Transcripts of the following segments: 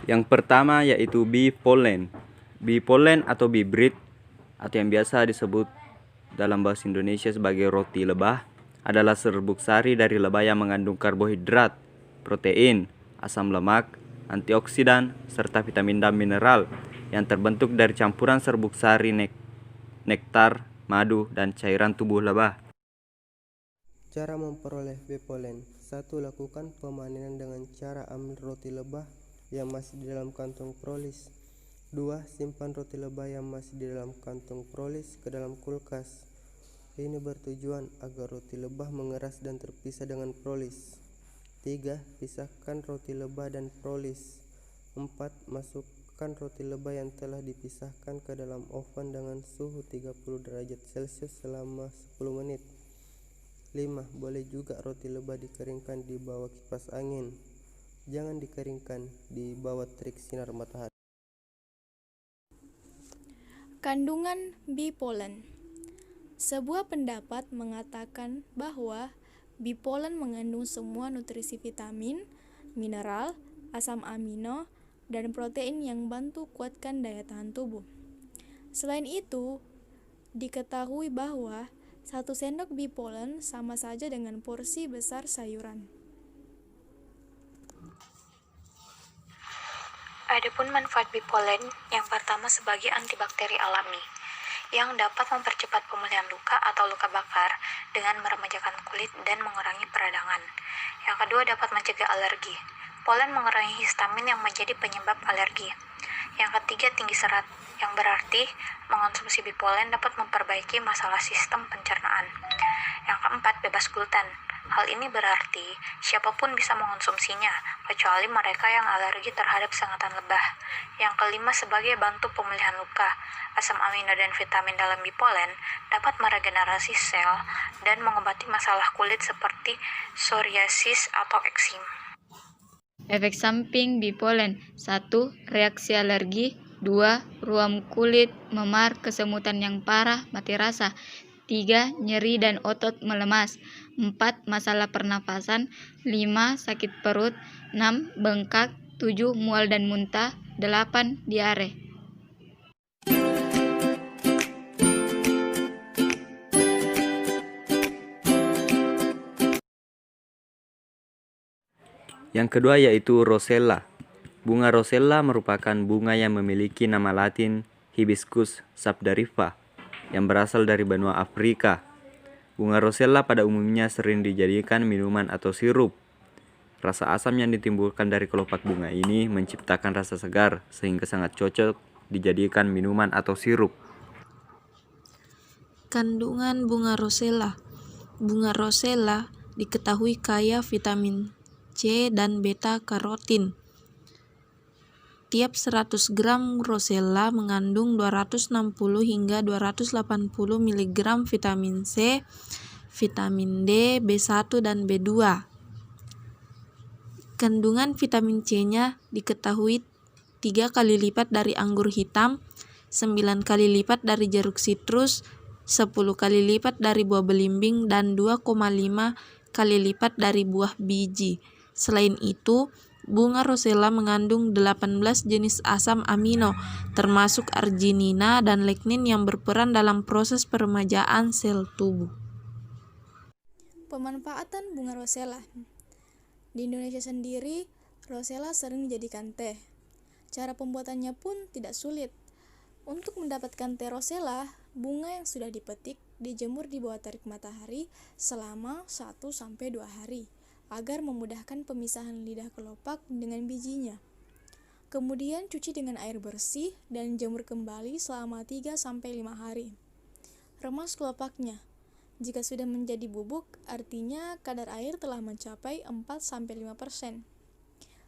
Yang pertama yaitu bee pollen. Bee pollen atau bee bread atau yang biasa disebut dalam bahasa Indonesia sebagai roti lebah adalah serbuk sari dari lebah yang mengandung karbohidrat, protein, asam lemak, antioksidan, serta vitamin dan mineral yang terbentuk dari campuran serbuk sari, nektar, madu, dan cairan tubuh lebah. Cara memperoleh bee pollen. 1. Lakukan pemanenan dengan cara ambil roti lebah yang masih di dalam kantong prolis. 2. Simpan roti lebah yang masih di dalam kantong prolis ke dalam kulkas. Ini bertujuan agar roti lebah mengeras dan terpisah dengan prolis. 3. Pisahkan roti lebah dan prolis. 4. Masukkan roti lebah yang telah dipisahkan ke dalam oven dengan suhu 30 derajat Celcius selama 10 menit. 5. Boleh juga roti lebah dikeringkan di bawah kipas angin. Jangan dikeringkan di bawah terik sinar matahari. Kandungan bee pollen. Sebuah pendapat mengatakan bahwa bee pollen mengandung semua nutrisi vitamin, mineral, asam amino, dan protein yang bantu kuatkan daya tahan tubuh. Selain itu, diketahui bahwa 1 sendok bee pollen sama saja dengan porsi besar sayuran. Adapun manfaat bee pollen, yang pertama sebagai antibakteri alami, yang dapat mempercepat pemulihan luka atau luka bakar dengan meremajakan kulit dan mengurangi peradangan. Yang kedua dapat mencegah alergi. Polen mengurangi histamin yang menjadi penyebab alergi. Yang ketiga tinggi serat, yang berarti mengonsumsi bee pollen dapat memperbaiki masalah sistem pencernaan. Yang keempat bebas gluten. Hal ini berarti siapapun bisa mengonsumsinya, kecuali mereka yang alergi terhadap sengatan lebah. Yang kelima sebagai bantu pemulihan luka. Asam amino dan vitamin dalam bee pollen dapat meregenerasi sel dan mengobati masalah kulit seperti psoriasis atau eksim. Efek samping bee pollen. 1. Reaksi alergi. 2. Ruam kulit, memar, kesemutan yang parah, mati rasa. 3. Nyeri dan otot melemas. 4. Masalah pernapasan. 5. Sakit perut. 6. Bengkak. 7. Mual dan muntah. 8. Diare. Yang kedua yaitu rosella. Bunga rosella merupakan bunga yang memiliki nama latin Hibiscus sabdarifa yang berasal dari benua Afrika. Bunga rosella pada umumnya sering dijadikan minuman atau sirup. Rasa asam yang ditimbulkan dari kelopak bunga ini menciptakan rasa segar sehingga sangat cocok dijadikan minuman atau sirup. Kandungan bunga rosella. Bunga rosella diketahui kaya vitamin C dan beta karotin. Tiap 100 gram rosella mengandung 260 hingga 280 mg vitamin C, vitamin D, B1 dan B2. Kandungan vitamin C-nya diketahui 3 kali lipat dari anggur hitam, 9 kali lipat dari jeruk sitrus, 10 kali lipat dari buah belimbing, dan 2,5 kali lipat dari buah biji. Selain itu, bunga rosella mengandung 18 jenis asam amino, termasuk arginina dan lignin yang berperan dalam proses peremajaan sel tubuh. Pemanfaatan bunga rosella. Di Indonesia sendiri, rosella sering dijadikan teh. Cara pembuatannya pun tidak sulit. Untuk mendapatkan teh rosella, bunga yang sudah dipetik dijemur di bawah terik matahari selama 1-2 hari agar memudahkan pemisahan lidah kelopak dengan bijinya. Kemudian cuci dengan air bersih dan jemur kembali selama 3-5 hari. Remas kelopaknya. Jika sudah menjadi bubuk, artinya kadar air telah mencapai 4-5%.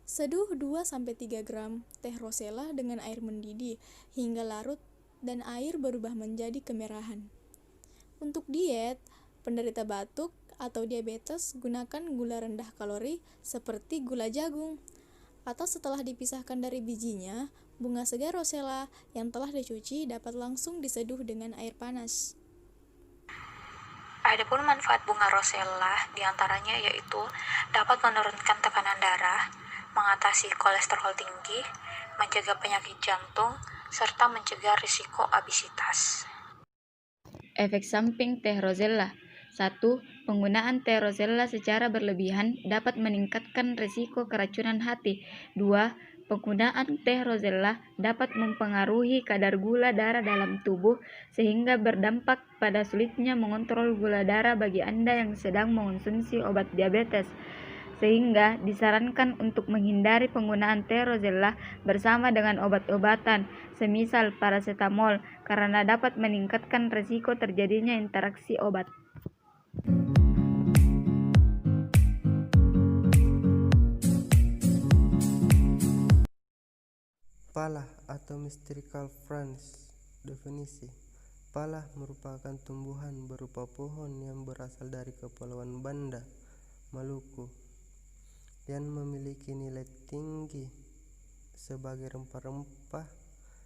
Seduh 2-3 gram teh rosella dengan air mendidih hingga larut dan air berubah menjadi kemerahan. Untuk diet, penderita batuk atau diabetes gunakan gula rendah kalori seperti gula jagung. Atau setelah dipisahkan dari bijinya, bunga segar rosella yang telah dicuci dapat langsung diseduh dengan air panas. Adapun manfaat bunga rosella diantaranya yaitu dapat menurunkan tekanan darah, mengatasi kolesterol tinggi, mencegah penyakit jantung, serta mencegah risiko obesitas. Efek samping teh rosella. 1. Penggunaan teh rosella secara berlebihan dapat meningkatkan risiko keracunan hati. 2. Penggunaan teh rosella dapat mempengaruhi kadar gula darah dalam tubuh sehingga berdampak pada sulitnya mengontrol gula darah bagi Anda yang sedang mengonsumsi obat diabetes. Sehingga disarankan untuk menghindari penggunaan teh rosella bersama dengan obat-obatan, semisal paracetamol, karena dapat meningkatkan risiko terjadinya interaksi obat. Pala atau mystical ferns. Definisi: pala merupakan tumbuhan berupa pohon yang berasal dari Kepulauan Banda, Maluku, yang memiliki nilai tinggi sebagai rempah-rempah,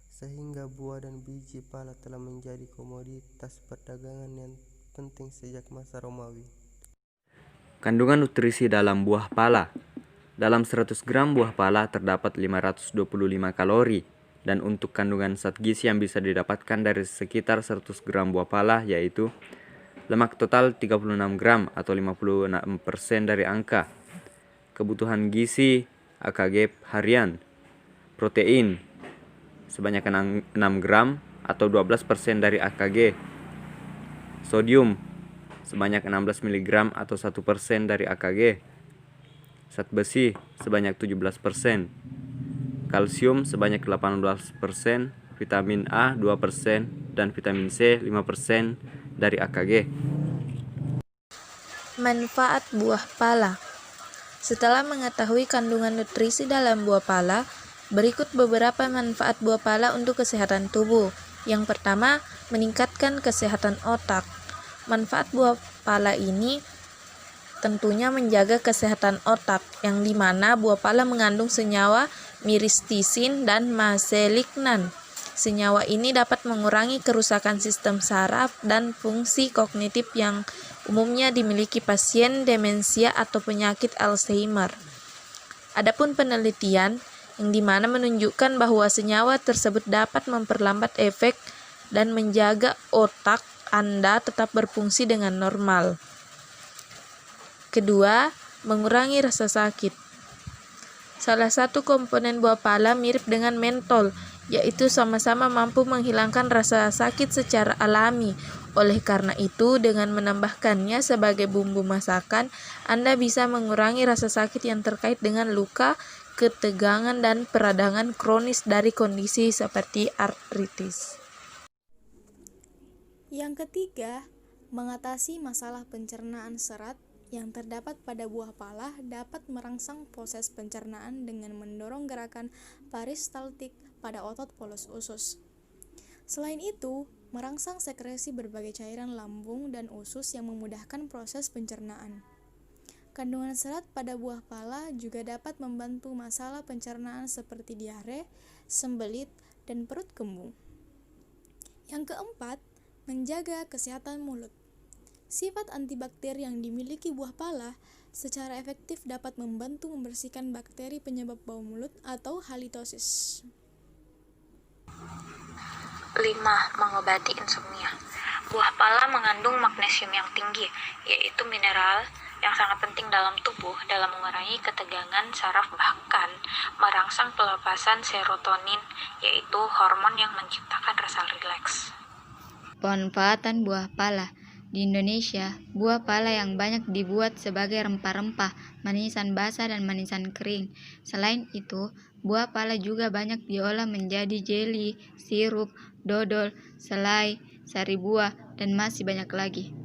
sehingga buah dan biji pala telah menjadi komoditas perdagangan yang penting sejak masa Romawi. Kandungan nutrisi dalam buah pala. Dalam 100 gram buah pala terdapat 525 kalori, dan untuk kandungan zat gizi yang bisa didapatkan dari sekitar 100 gram buah pala yaitu lemak total 36 gram atau 56% dari angka, kebutuhan gizi AKG harian, protein sebanyak 6 gram atau 12% dari AKG, sodium sebanyak 16 mg atau 1% dari AKG, zat besi sebanyak 17%, kalsium sebanyak 18%, vitamin A 2%, dan vitamin C 5% dari AKG. Manfaat buah pala. Setelah mengetahui kandungan nutrisi dalam buah pala, berikut beberapa manfaat buah pala untuk kesehatan tubuh. Yang pertama, meningkatkan kesehatan otak. Manfaat buah pala ini tentunya menjaga kesehatan otak, yang dimana buah pala mengandung senyawa miristisin dan maselignan. Senyawa ini dapat mengurangi kerusakan sistem saraf dan fungsi kognitif yang umumnya dimiliki pasien demensia atau penyakit Alzheimer. Adapun penelitian yang dimana menunjukkan bahwa senyawa tersebut dapat memperlambat efek dan menjaga otak Anda tetap berfungsi dengan normal. Kedua, mengurangi rasa sakit. Salah satu komponen buah pala mirip dengan mentol, yaitu sama-sama mampu menghilangkan rasa sakit secara alami. Oleh karena itu, dengan menambahkannya sebagai bumbu masakan, Anda bisa mengurangi rasa sakit yang terkait dengan luka, ketegangan, dan peradangan kronis dari kondisi seperti artritis. Yang ketiga, mengatasi masalah pencernaan serat yang terdapat pada buah pala dapat merangsang proses pencernaan dengan mendorong gerakan peristaltik pada otot polos usus. Selain itu, merangsang sekresi berbagai cairan lambung dan usus yang memudahkan proses pencernaan. Kandungan serat pada buah pala juga dapat membantu masalah pencernaan seperti diare, sembelit, dan perut kembung. Yang keempat, menjaga kesehatan mulut. Sifat antibakteri yang dimiliki buah pala secara efektif dapat membantu membersihkan bakteri penyebab bau mulut atau halitosis. 5. Mengobati insomnia. Buah pala mengandung magnesium yang tinggi, yaitu mineral yang sangat penting dalam tubuh dalam mengurangi ketegangan saraf, bahkan merangsang pelepasan serotonin, yaitu hormon yang menciptakan rasa rileks. Pemanfaatan buah pala. Di Indonesia, buah pala yang banyak dibuat sebagai rempah-rempah, manisan basah dan manisan kering. Selain itu, buah pala juga banyak diolah menjadi jeli, sirup, dodol, selai, sari buah, dan masih banyak lagi.